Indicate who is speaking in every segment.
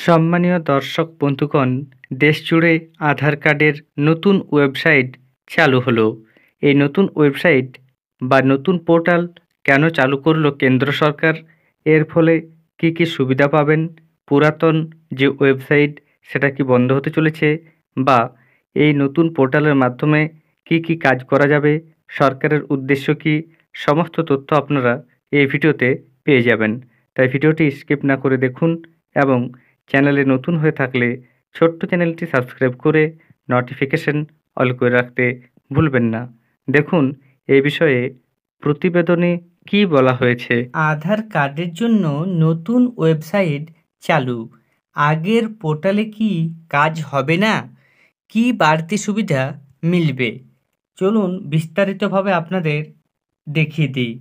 Speaker 1: সম্মানীয় দর্শক বন্ধুগণ, দেশজুড়ে আধার কার্ডের নতুন ওয়েবসাইট চালু হলো। এই নতুন ওয়েবসাইট বা নতুন পোর্টাল কেন চালু করলো কেন্দ্র সরকার? এর ফলে কি কি সুবিধা পাবেন? পুরাতন যে ওয়েবসাইট সেটা কি বন্ধ হতে চলেছে? বা এই নতুন পোর্টালের মাধ্যমে কি কি কাজ করা যাবে? সরকারের উদ্দেশ্য কি? সমস্ত তথ্য আপনারা এই ভিডিওতে পেয়ে যাবেন। তাই ভিডিওটি স্কিপ না করে দেখুন এবং চ্যানেলে নতুন হয়ে থাকলে ছোট্ট চ্যানেলটি সাবস্ক্রাইব করে নোটিফিকেশন অল করে রাখতে ভুলবেন না। দেখুন এই বিষয়ে প্রতিবেদনে কি বলা হয়েছে।
Speaker 2: আধার কার্ডের জন্য নতুন ওয়েবসাইট চালু। আগের পোর্টালে কি কাজ হবে না? কি বাড়তি সুবিধা মিলবে? চলুন বিস্তারিতভাবে আপনাদের দেখিয়ে দিই।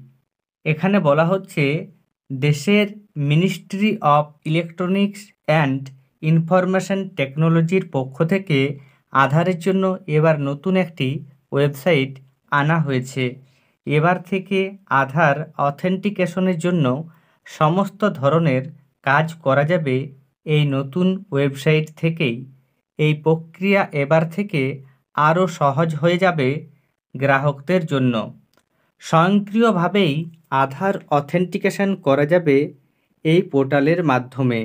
Speaker 2: এখানে বলা হচ্ছে, দেশের ministry of electronics and information টেকনোলজির পক্ষ থেকে আধারের জন্য এবার নতুন একটি ওয়েবসাইট আনা হয়েছে। এবার থেকে আধার অথেন্টিকেশনের জন্য সমস্ত ধরনের কাজ করা যাবে এই নতুন ওয়েবসাইট থেকেই। এই প্রক্রিয়া এবার থেকে আরও সহজ হয়ে যাবে গ্রাহকদের জন্য। স্বয়ংক্রিয়ভাবেই আধার অথেন্টিকেশন করা যাবে এই পোর্টালের মাধ্যমে।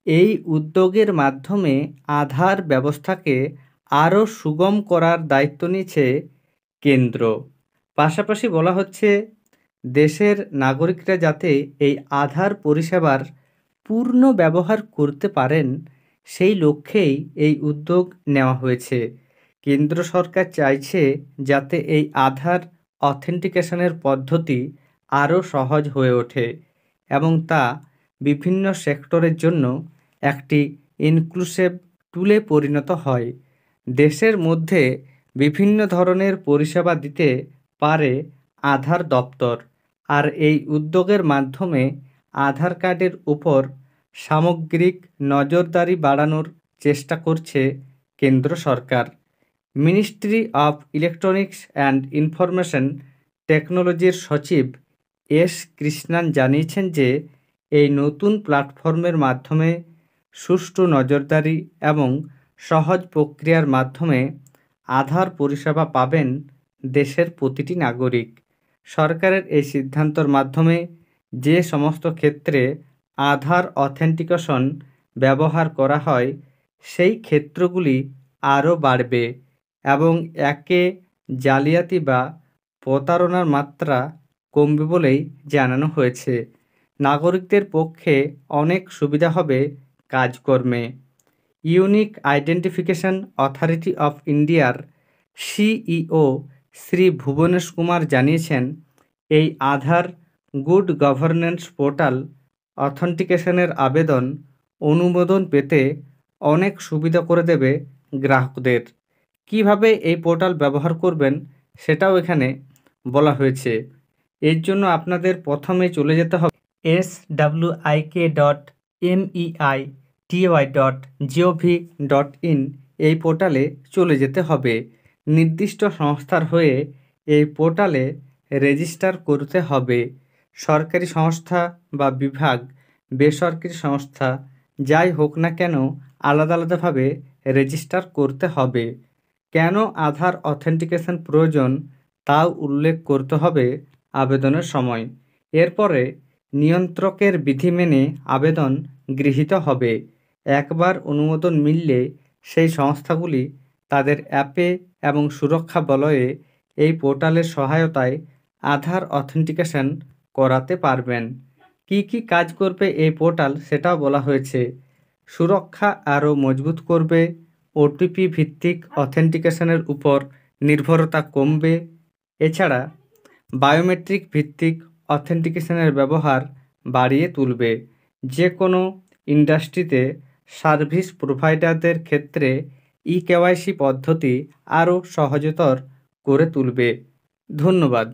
Speaker 2: এই উদ্যোগের মাধ্যমে আধার ব্যবস্থাকে আরও সুগম করার দায়িত্ব নিয়েছে কেন্দ্র। পাশাপাশি বলা হচ্ছে, দেশের নাগরিকরা যাতে এই আধার পরিষেবার পূর্ণ ব্যবহার করতে পারেন সেই লক্ষ্যেই এই উদ্যোগ নেওয়া হয়েছে। কেন্দ্র সরকার চাইছে যাতে এই আধার অথেন্টিকেশনের পদ্ধতি আরও সহজ হয়ে ওঠে এবং তা বিভিন্ন সেক্টরের জন্য একটি ইনক্লুসিভ টুলে পরিণত হয়। দেশের মধ্যে বিভিন্ন ধরনের পরিষেবা দিতে পারে আধার দপ্তর। আর এই উদ্যোগের মাধ্যমে আধার কার্ডের উপর সামগ্রিক নজরদারি বাড়ানোর চেষ্টা করছে কেন্দ্র সরকার। Ministry of electronics and information টেকনোলজির সচিব এস কৃষ্ণান জানিয়েছেন যে এই নতুন প্ল্যাটফর্মের মাধ্যমে সুষ্ঠু নজরদারি এবং সহজ প্রক্রিয়ার মাধ্যমে আধার পরিষেবা পাবেন দেশের প্রতিটি নাগরিক। সরকারের এই সিদ্ধান্তর মাধ্যমে যে সমস্ত ক্ষেত্রে আধার অথেন্টিকেশন ব্যবহার করা হয় সেই ক্ষেত্রগুলি আরও বাড়বে এবং একে জালিয়াতি বা প্রতারণার মাত্রা কমবে বলেই জানানো হয়েছে। নাগরিকদের পক্ষে অনেক সুবিধা হবে কাজকর্মে। ইউনিক আইডেন্টিফিকেশন অথরিটি অফ ইন্ডিয়ার সিইও শ্রী ভুবনেশ কুমার জানিয়েছেন, এই আধার গুড গভর্নেন্স পোর্টাল অথেন্টিকেশনের আবেদন অনুমোদন পেতে অনেক সুবিধা করে দেবে গ্রাহকদের। কিভাবে এই পোর্টাল ব্যবহার করবেন সেটাও এখানে বলা হয়েছে। এর জন্য আপনাদের প্রথমে চলে যেতে হবে swik.meity.gov.in এই পোর্টালে চলে যেতে হবে। নির্দিষ্ট সংস্থার হয়ে এই পোর্টালে রেজিস্টার করতে হবে। সরকারি সংস্থা বা বিভাগ, বেসরকারি সংস্থা যাই হোক না কেন আলাদা আলাদাভাবে রেজিস্টার করতে হবে। কেন আধার অথেন্টিকেশন প্রয়োজন তাও উল্লেখ করতে হবে আবেদনের সময়। এরপরে নিয়ন্ত্রকের বিধি মেনে আবেদন গৃহীত হবে। একবার অনুমোদন মিললে সেই সংস্থাগুলি তাদের অ্যাপে এবং সুরক্ষা বলয়ে এই পোর্টালের সহায়তায় আধার অথেন্টিকেশন করাতে পারবেন। কি কি কাজ করবে এই পোর্টাল সেটাও বলা হয়েছে। সুরক্ষা আরও মজবুত করবে, ওটিপি ভিত্তিক অথেন্টিকেশনের উপর নির্ভরতা কমবে। এছাড়া বায়োমেট্রিক ভিত্তিক অথেন্টিকেশনের ব্যবহার বাড়িয়ে তুলবে। যে কোনো ইন্ডাস্ট্রিতে সার্ভিস প্রোভাইডারদের ক্ষেত্রে ইকেওয়াইসি পদ্ধতি আরও সহজতর করে তুলবে। ধন্যবাদ।